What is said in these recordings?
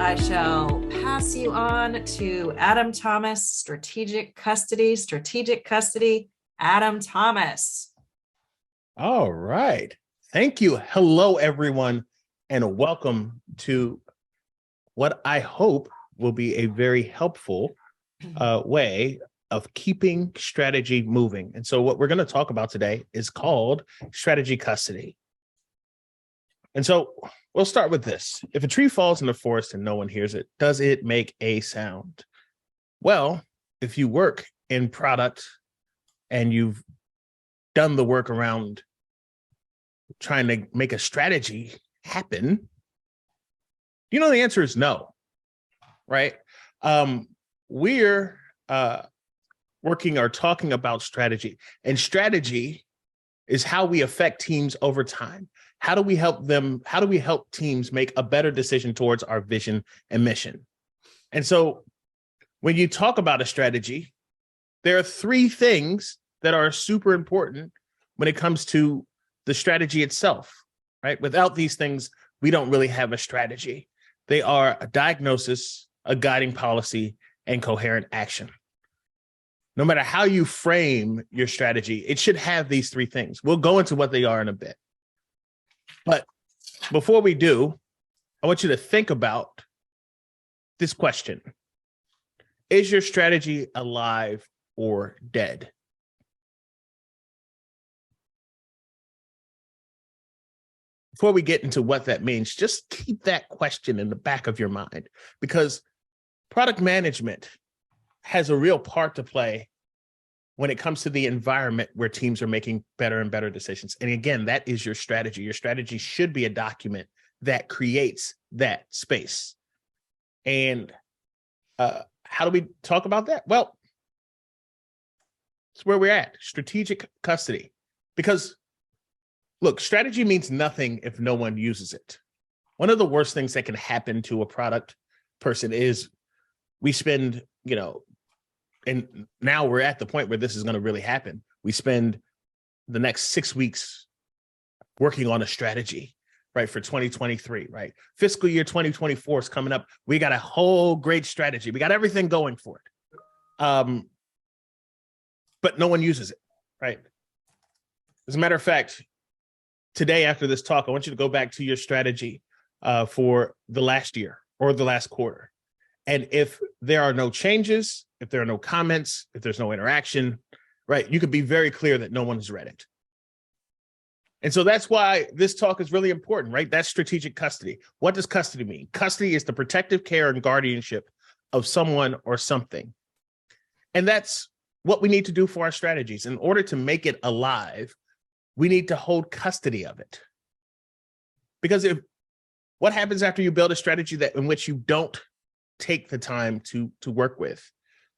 I shall pass you on to Adam Thomas, Strategic Custody. Strategic Custody, Adam Thomas. All right. Thank you. Hello, everyone, and welcome to what I hope will be a very helpful way of keeping strategy moving. And so what we're going to talk about today is called strategy custody. And so we'll start with this. If a tree falls in the forest and no one hears it, does it make a sound? Well, if you work in product and you've done the work around trying to make a strategy happen, you know, the answer is no, right? We're working or talking about strategy, and strategy is how we affect teams over time. How do we help them? How do we help teams make a better decision towards our vision and mission? And so when you talk about a strategy, there are three things that are super important when it comes to the strategy itself, right? Without these things, we don't really have a strategy. They are a diagnosis, a guiding policy, and coherent action. No matter how you frame your strategy, it should have these three things. We'll go into what they are in a bit. But before we do, I want you to think about this question. Is your strategy alive or dead? Before we get into what that means, just keep that question in the back of your mind, because product management has a real part to play when it comes to the environment where teams are making better and better decisions. And again, that is your strategy. Your strategy should be a document that creates that space. And how do we talk about that? Well, it's where we're at, strategic custody. Because look, strategy means nothing if no one uses it. One of the worst things that can happen to a product person is we spend, and now we're at the point where this is going to really happen. We spend the next 6 weeks working on a strategy, right, for 2023, right? Fiscal year 2024 is coming up. We got a whole great strategy. We got everything going for it. But no one uses it, right? As a matter of fact, today after this talk, I want you to go back to your strategy for the last year or the last quarter. And if there are no changes, if there are no comments, if there's no interaction, right, you could be very clear that no one has read it. And so that's why this talk is really important, right? That's strategic custody. What does custody mean? Custody is the protective care and guardianship of someone or something. And that's what we need to do for our strategies. In order to make it alive, we need to hold custody of it. Because what happens after you build a strategy in which you don't take the time to work with?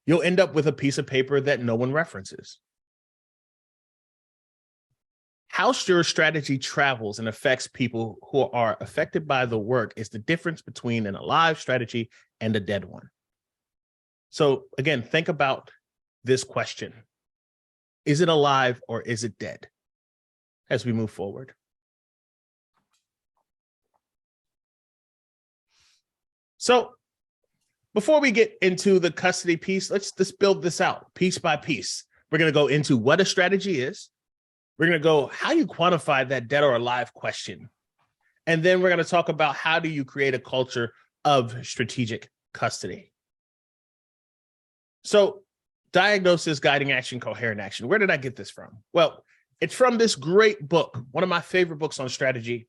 You'll end up with a piece of paper that no one references. How your strategy travels and affects people who are affected by the work is the difference between an alive strategy and a dead one. So again, think about this question. Is it alive or is it dead as we move forward? So before we get into the custody piece, let's just build this out piece by piece. We're going to go into what a strategy is. We're going to go how you quantify that dead or alive question. And then we're going to talk about how do you create a culture of strategic custody. So diagnosis, guiding action, coherent action. Where did I get this from? Well, it's from this great book, one of my favorite books on strategy,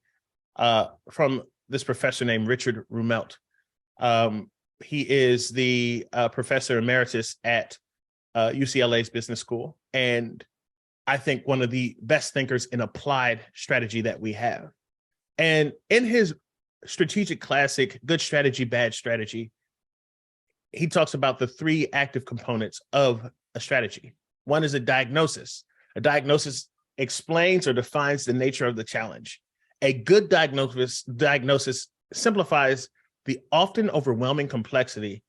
from this professor named Richard Rumelt. He is the professor emeritus at UCLA's Business School, and I think one of the best thinkers in applied strategy that we have. And in his strategic classic, Good Strategy, Bad Strategy, he talks about the three active components of a strategy. One is a diagnosis. A diagnosis explains or defines the nature of the challenge. A good diagnosis simplifies the often overwhelming complexity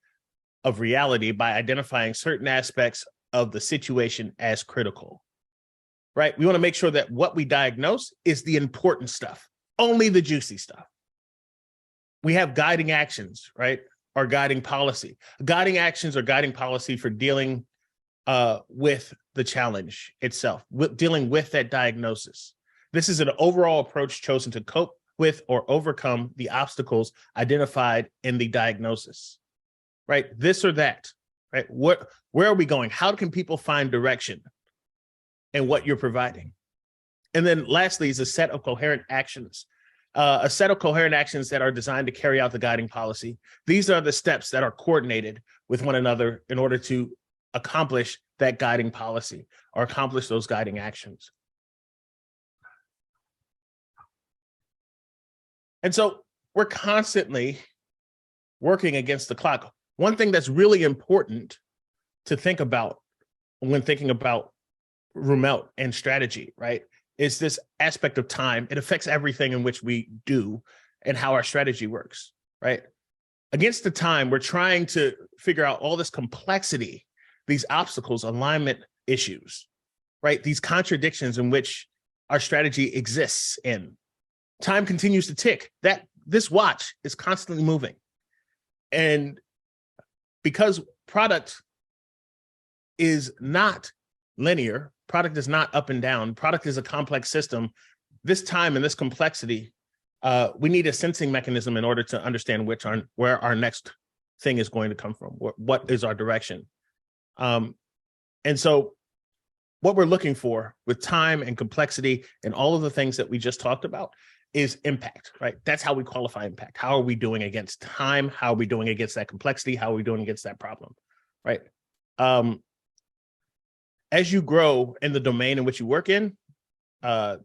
of reality by identifying certain aspects of the situation as critical, right? We want to make sure that what we diagnose is the important stuff, only the juicy stuff. we have guiding actions, right? Or guiding policy. Guiding actions or guiding policy for dealing with the challenge itself, dealing with that diagnosis. This is an overall approach chosen to cope with or overcome the obstacles identified in the diagnosis, right? This or that, right? Where are we going? How can people find direction in what you're providing? And then lastly is a set of coherent actions. A set of coherent actions that are designed to carry out the guiding policy. These are the steps that are coordinated with one another in order to accomplish that guiding policy or accomplish those guiding actions. And so we're constantly working against the clock. One thing that's really important to think about when thinking about Rumelt and strategy, right, is this aspect of time. It affects everything in which we do and how our strategy works, right? Against the time, we're trying to figure out all this complexity, these obstacles, alignment issues, right? These contradictions in which our strategy exists in. Time continues to tick. This watch is constantly moving. And because product is not linear, product is not up and down, product is a complex system, this time and this complexity, we need a sensing mechanism in order to understand where our next thing is going to come from, what is our direction. And so what we're looking for with time and complexity and all of the things that we just talked about is impact, right? That's how we qualify impact. How are we doing against time? How are we doing against that complexity? How are we doing against that problem, right? As you grow in the domain in which you work in,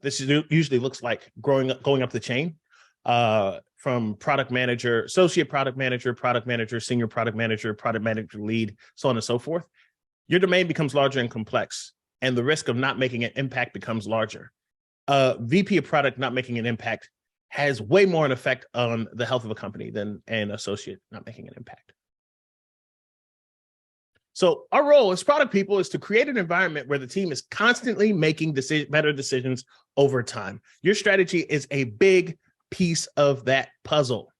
this usually looks like going up the chain from product manager, associate product manager, senior product manager lead, so on and so forth. Your domain becomes larger and complex, and the risk of not making an impact becomes larger. VP of product not making an impact has way more an effect on the health of a company than an associate not making an impact. So our role as product people is to create an environment where the team is constantly making better decisions over time. Your strategy is a big piece of that puzzle.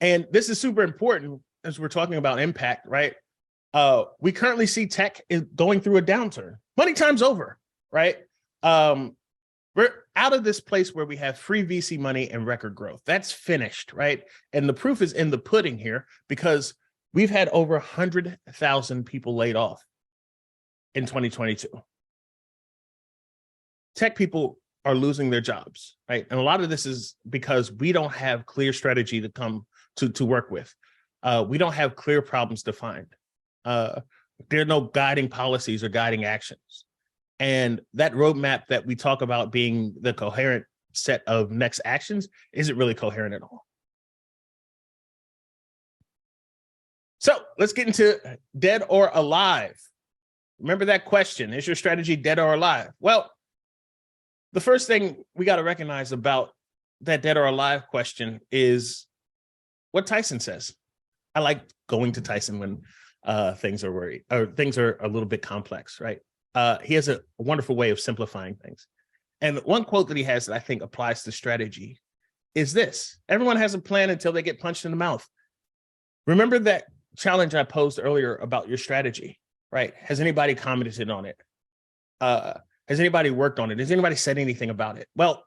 And this is super important as we're talking about impact, right? We currently see tech is going through a downturn. Money time's over, right? We're out of this place where we have free VC money and record growth. That's finished, right? And the proof is in the pudding here because we've had over 100,000 people laid off in 2022. Tech people are losing their jobs, right? And a lot of this is because we don't have clear strategy to come to work with. We don't have clear problems defined. There are no guiding policies or guiding actions. And that roadmap that we talk about being the coherent set of next actions isn't really coherent at all. So let's get into dead or alive. Remember that question, is your strategy dead or alive? Well, the first thing we got to recognize about that dead or alive question is what Tyson says. I like going to Tyson when things are worried or things are a little bit complex, right? He has a wonderful way of simplifying things. And one quote that he has that I think applies to strategy is this: everyone has a plan until they get punched in the mouth. Remember that challenge I posed earlier about your strategy, right? Has anybody commented on it? Has anybody worked on it? Has anybody said anything about it? Well,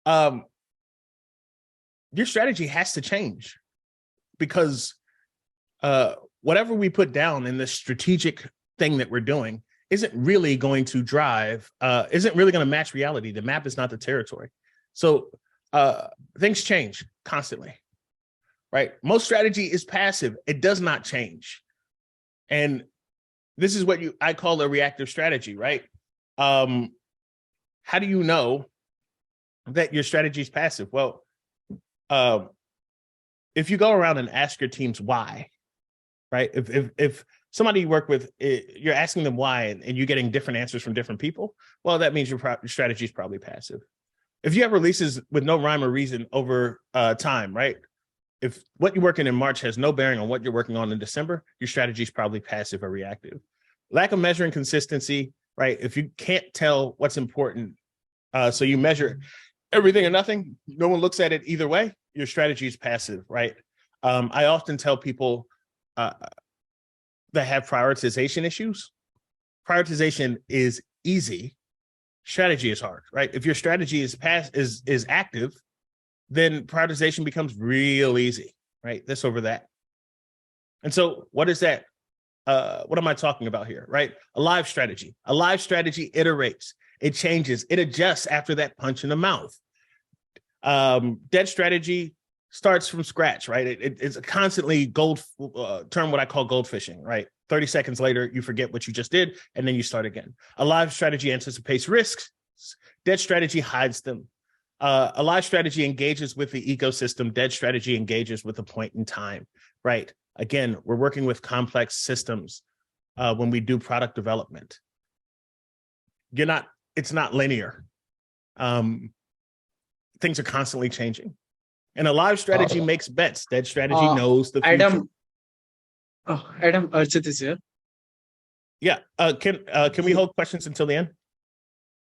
your strategy has to change because whatever we put down in this strategic thing that we're doing isn't really going to isn't really going to match reality. The map is not the territory. So things change constantly, right? Most strategy is passive. It does not change. And this is what I call a reactive strategy, right? How do you know that your strategy is passive? Well, if you go around and ask your teams why, right? If somebody you work with, you're asking them why, and you're getting different answers from different people, well, that means your strategy is probably passive. If you have releases with no rhyme or reason over time, right? If what you're working in March has no bearing on what you're working on in December, your strategy is probably passive or reactive. Lack of measuring consistency, right? If you can't tell what's important, so you measure everything or nothing. No one looks at it either way. Your strategy is passive, right? I often tell people that have prioritization issues, prioritization is easy. Strategy is hard, right? If your strategy is active, then prioritization becomes real easy, right? This over that. And so what is that? What am I talking about here, right? A live strategy. A live strategy iterates, it changes, it adjusts after that punch in the mouth. Dead strategy starts from scratch, right? It's a constantly term what I call gold fishing, right? 30 seconds later, you forget what you just did, and then you start again. A live strategy anticipates risks. Dead strategy hides them. A live strategy engages with the ecosystem. Dead strategy engages with a point in time, right? Again, we're working with complex systems when we do product development. It's not linear. Things are constantly changing. And a live strategy makes bets. Dead strategy knows the future. Adam, Archit is here. Yeah. Can we hold questions until the end?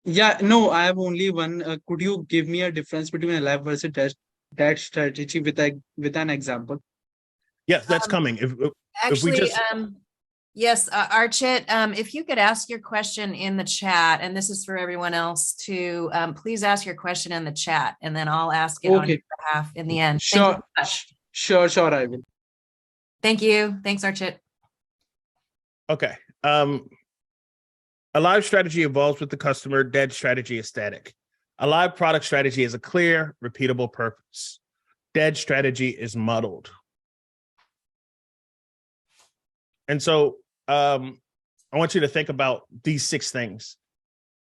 Yeah, no, I have only one. Could you give me a difference between a live versus dead strategy with an example? Yes, that's coming. If we Actually, just yes, Archit, if you could ask your question in the chat, and this is for everyone else to please ask your question in the chat, and then I'll ask it on your behalf in the end. Thank you so much. Sure, I will. Thank you. Thanks, Archit. Okay. A live strategy evolves with the customer. Dead strategy is static. A live product strategy is a clear, repeatable purpose. Dead strategy is muddled. And so I want you to think about these 6 things: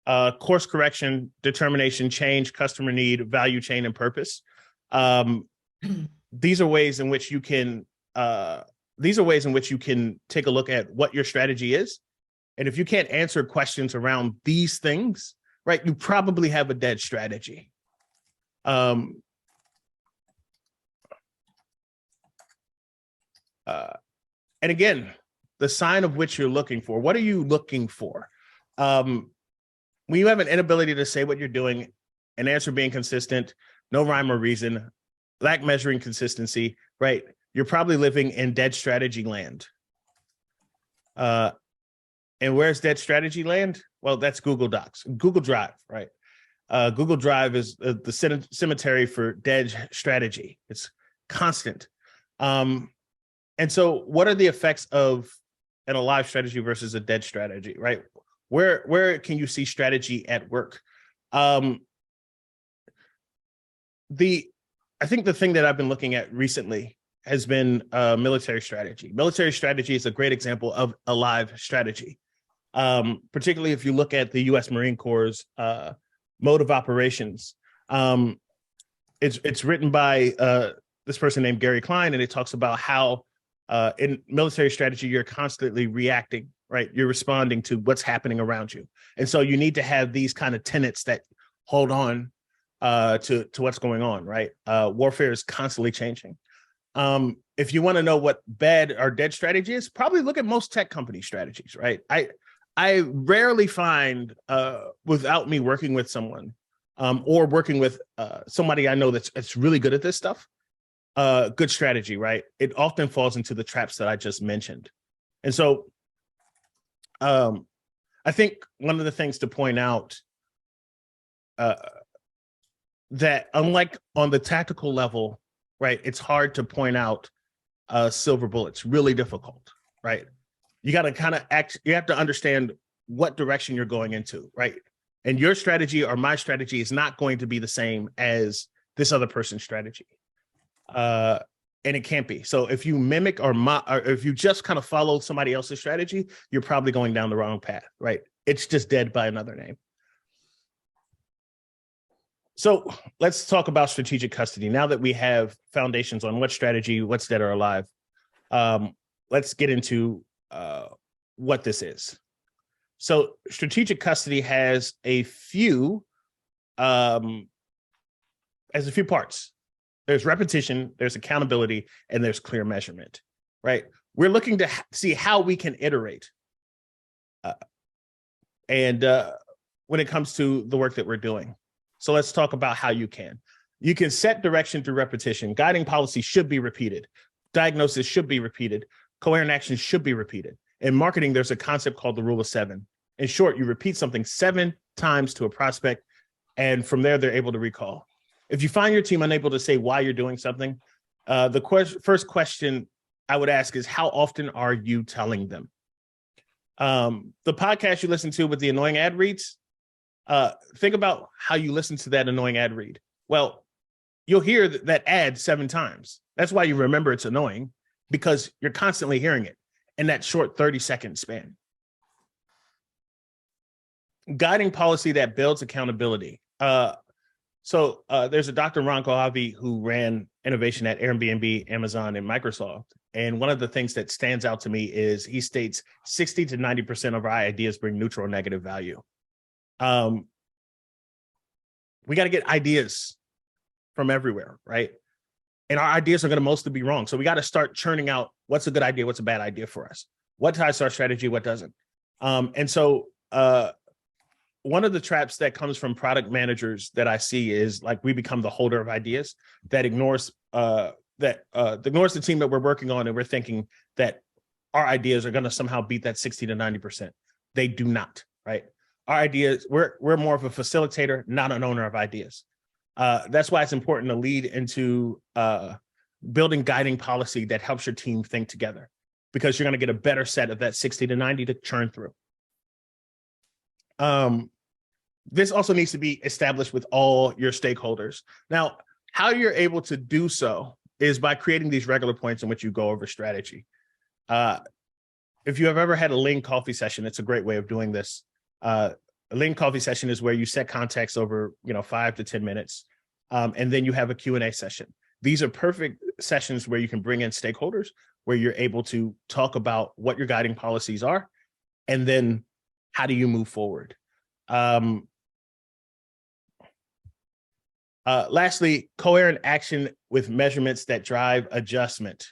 course correction, determination, change, customer need, value chain, and purpose. These are ways in which you can take a look at what your strategy is. And if you can't answer questions around these things, right, you probably have a dead strategy. And again, the sign of which you're looking for. What are you looking for? When you have an inability to say what you're doing, an answer being consistent, no rhyme or reason, lack measuring consistency, right? You're probably living in dead strategy land. And where's dead strategy land? Well, that's Google Docs, Google Drive, right? Google Drive is the cemetery for dead strategy. It's constant. And so what are the effects of a live strategy versus a dead strategy, right? Where can you see strategy at work? I think the thing that I've been looking at recently has been military strategy. Military strategy is a great example of a live strategy, particularly if you look at the U.S. Marine Corps' mode of operations. It's written by this person named Gary Klein, and it talks about how in military strategy, you're constantly reacting, right? You're responding to what's happening around you. And so you need to have these kind of tenets that hold on to what's going on, right? Warfare is constantly changing. If you want to know what bad or dead strategy is, probably look at most tech company strategies, right? I rarely find, without me working with someone or working with somebody I know that's really good at this stuff, good strategy, right? It often falls into the traps that I just mentioned. And so I think one of the things to point out that unlike on the tactical level, right, it's hard to point out silver bullets, really difficult, right? You got to you have to understand what direction you're going into, right? And your strategy or my strategy is not going to be the same as this other person's strategy. And it can't be. So if you mimic or if you just kind of follow somebody else's strategy, you're probably going down the wrong path, right? It's just dead by another name. So let's talk about strategic custody. Now that we have foundations on what strategy, what's dead or alive, let's get into what this is. So strategic custody has a few parts. There's repetition, there's accountability, and there's clear measurement, right? We're looking to see how we can iterate. And when it comes to the work that we're doing. So let's talk about how you can. You can set direction through repetition. Guiding policy should be repeated. Diagnosis should be repeated. Coherent action should be repeated. In marketing, there's a concept called the rule of 7. In short, you repeat something 7 times to a prospect, and from there, they're able to recall. If you find your team unable to say why you're doing something, the first question I would ask is, how often are you telling them? The podcast you listen to with the annoying ad reads, think about how you listen to that annoying ad read. Well, you'll hear that ad 7 times. That's why you remember it's annoying, because you're constantly hearing it in that short 30-second span. Guiding policy that builds accountability. So there's a Dr. Ron Kohavi who ran innovation at Airbnb, Amazon, and Microsoft. And one of the things that stands out to me is he states 60 to 90% of our ideas bring neutral or negative value. We got to get ideas from everywhere, right? And our ideas are going to mostly be wrong. So we got to start churning out what's a good idea, what's a bad idea for us, what ties to our strategy, what doesn't. And so one of the traps that comes from product managers that I see is like we become the holder of ideas that ignores the team that we're working on, and we're thinking that our ideas are going to somehow beat that 60 to 90%. They do not, right? Our ideas, we're more of a facilitator, not an owner of ideas. That's why it's important to lead into building guiding policy that helps your team think together, because you're going to get a better set of that 60 to 90 to churn through. This also needs to be established with all your stakeholders. Now, how you're able to do so is by creating these regular points in which you go over strategy. If you have ever had a Lean coffee session, it's a great way of doing this. A Lean coffee session is where you set context over 5 to 10 minutes, and then you have a Q&A session. These are perfect sessions where you can bring in stakeholders, where you're able to talk about what your guiding policies are, and then how do you move forward. Lastly, coherent action with measurements that drive adjustment.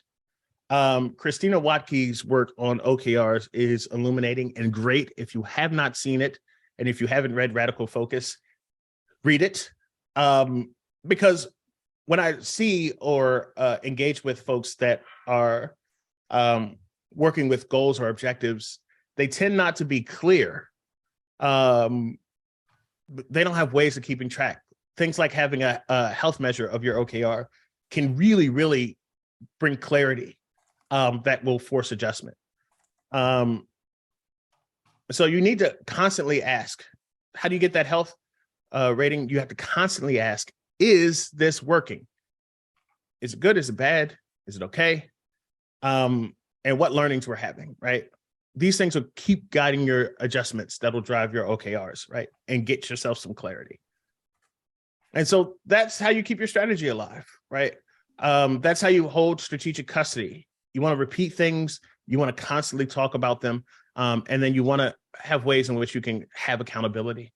Christina Watkey's work on OKRs is illuminating and great. If you have not seen it, and if you haven't read Radical Focus, read it. Because when I see or engage with folks that are working with goals or objectives, they tend not to be clear. They don't have ways of keeping track. Things like having a health measure of your OKR can really, really bring clarity that will force adjustment. So you need to constantly ask, how do you get that health rating? You have to constantly ask, is this working? Is it good? Is it bad? Is it okay? And what learnings we're having, right? These things will keep guiding your adjustments that'll drive your OKRs, right? And get yourself some clarity. And so that's how you keep your strategy alive, right? That's how you hold strategic custody. You want to repeat things. You want to constantly talk about them. And then you want to have ways in which you can have accountability.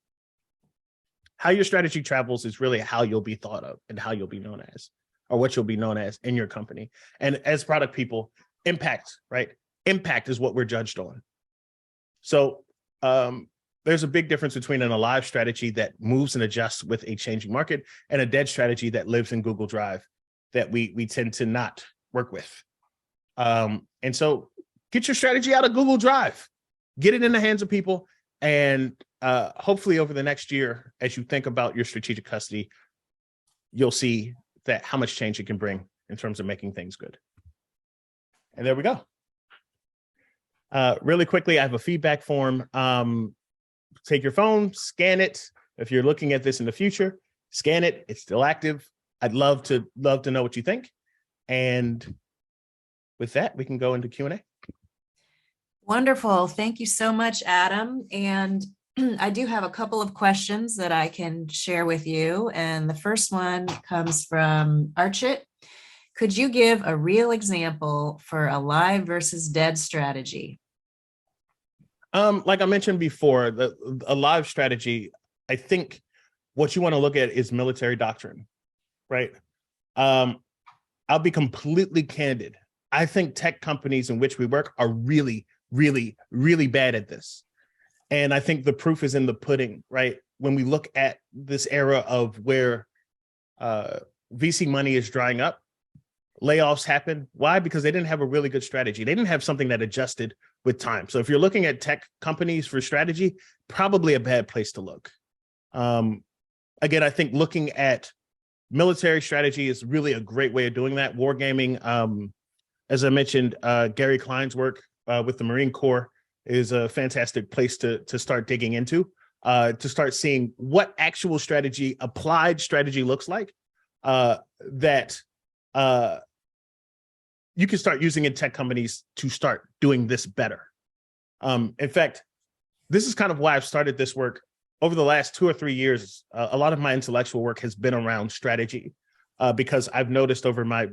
How your strategy travels is really how you'll be thought of and how you'll be known as, or what you'll be known as in your company. And as product people, impact, right? Impact is what we're judged on. So there's a big difference between an alive strategy that moves and adjusts with a changing market and a dead strategy that lives in Google Drive that we tend to not work with. And so get your strategy out of Google Drive, get it in the hands of people. And hopefully over the next year, as you think about your strategic custody, you'll see that how much change it can bring in terms of making things good. And there we go. Really quickly, I have a feedback form. Take your phone, scan it. If you're looking at this in the future, scan it. It's still active. I'd love to know what you think. And with that, we can go into Q&A. Wonderful. Thank you so much, Adam. And I do have a couple of questions that I can share with you. And the first one comes from Archit. Could you give a real example for a live versus dead strategy? Like I mentioned before, a live strategy, I think what you want to look at is military doctrine, right? I'll be completely candid. I think tech companies in which we work are really, really, really bad at this. And I think the proof is in the pudding, right? when we look at this era of where VC money is drying up, layoffs happen. Why? Because they didn't have a really good strategy. They didn't have something that adjusted with time. So if you're looking at tech companies for strategy, probably a bad place to look. Again, I think looking at military strategy is really a great way of doing that. Wargaming, as I mentioned, Gary Klein's work with the Marine Corps is a fantastic place to start digging into, to start seeing what actual strategy, applied strategy looks like, that you can start using in tech companies to start doing this better. In fact, this is kind of why I've started this work. Over the last 2 or 3 years, a lot of my intellectual work has been around strategy, because I've noticed over my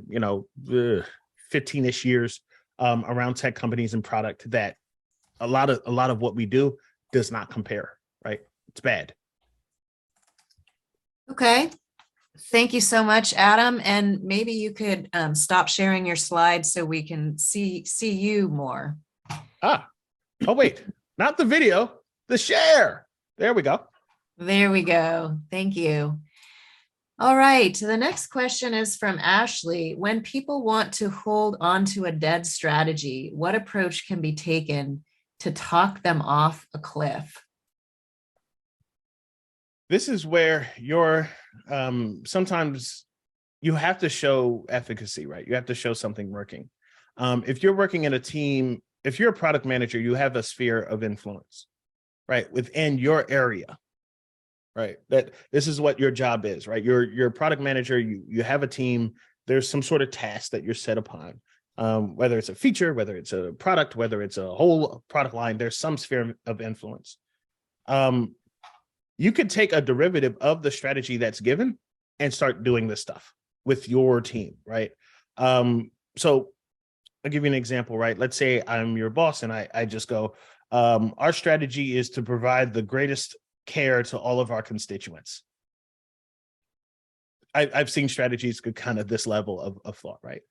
15-ish years around tech companies and product that a lot of what we do does not compare, right? It's bad. Okay. Thank you so much, Adam. And maybe you could stop sharing your slides so we can see you more. Oh, wait, not the video, the share. There we go. There we go. Thank you. All right. The next question is from Ashley. When people want to hold on to a dead strategy, what approach can be taken to talk them off a cliff? This is where you're sometimes you have to show efficacy, right? You have to show something working. If you're working in a team, if you're a product manager, you have a sphere of influence, right? Within your area, right? That this is what your job is, right? You're a product manager, you have a team, there's some sort of task that you're set upon. Whether it's a feature, whether it's a product, whether it's a whole product line, there's some sphere of influence. You could take a derivative of the strategy that's given and start doing this stuff with your team, right? So I'll give you an example, right? Let's say I'm your boss and I just go, our strategy is to provide the greatest care to all of our constituents. I've seen strategies go kind of this level of thought, right?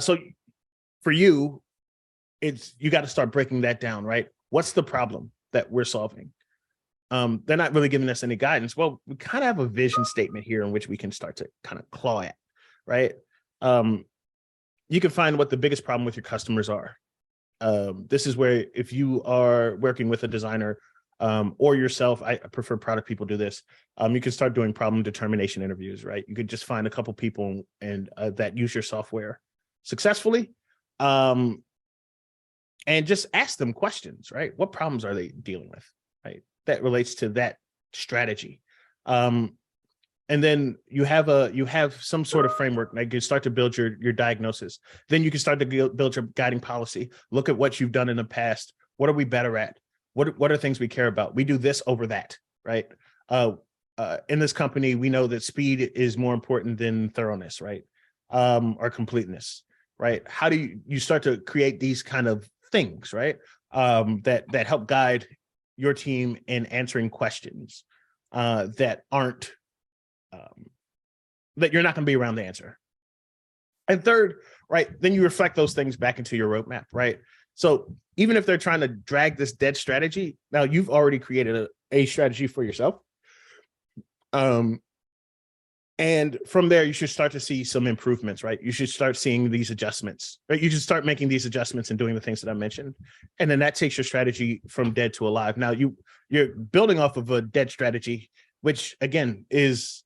So for you, you got to start breaking that down, right? What's the problem that we're solving? They're not really giving us any guidance. Well, we kind of have a vision statement here in which we can start to kind of claw at, right? You can find what the biggest problem with your customers are. This is where if you are working with a designer or yourself, I prefer product people do this. You can start doing problem determination interviews, right? You could just find a couple people and that use your software successfully, and just ask them questions, right? What problems are they dealing with, right? That relates to that strategy. And then you have some sort of framework. Like you start to build your diagnosis. Then you can start to build your guiding policy. Look at what you've done in the past. What are we better at? What are things we care about? We do this over that, right? In this company, we know that speed is more important than thoroughness, right? Or completeness, right? How do you start to create these kind of things, right? That help guide your team in answering questions that aren't that you're not going to be around to answer. And third, right, then you reflect those things back into your roadmap, right? So even if they're trying to drag this dead strategy, now you've already created a strategy for yourself. And from there, you should start to see some improvements, right? You should start seeing these adjustments, right? You should start making these adjustments and doing the things that I mentioned. And then that takes your strategy from dead to alive. Now you're building off of a dead strategy, which again is,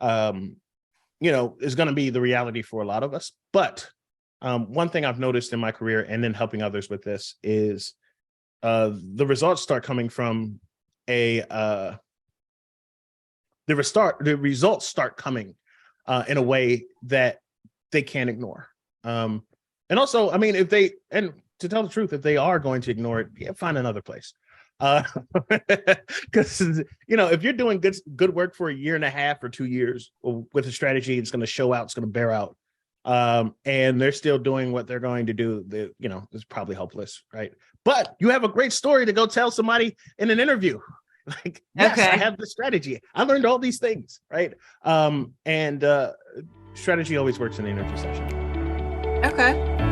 is going to be the reality for a lot of us. But one thing I've noticed in my career and then helping others with this is the results start coming from the results start coming in a way that they can't ignore. And also, I mean, and to tell the truth, if they are going to ignore it, find another place. Because, if you're doing good work for a year and a half or 2 years with a strategy, it's going to show out, it's going to bear out. And they're still doing what they're going to do, it's probably hopeless, right? But you have a great story to go tell somebody in an interview. Like, yes, okay. I have the strategy. I learned all these things, right? And strategy always works in the interview session. Okay.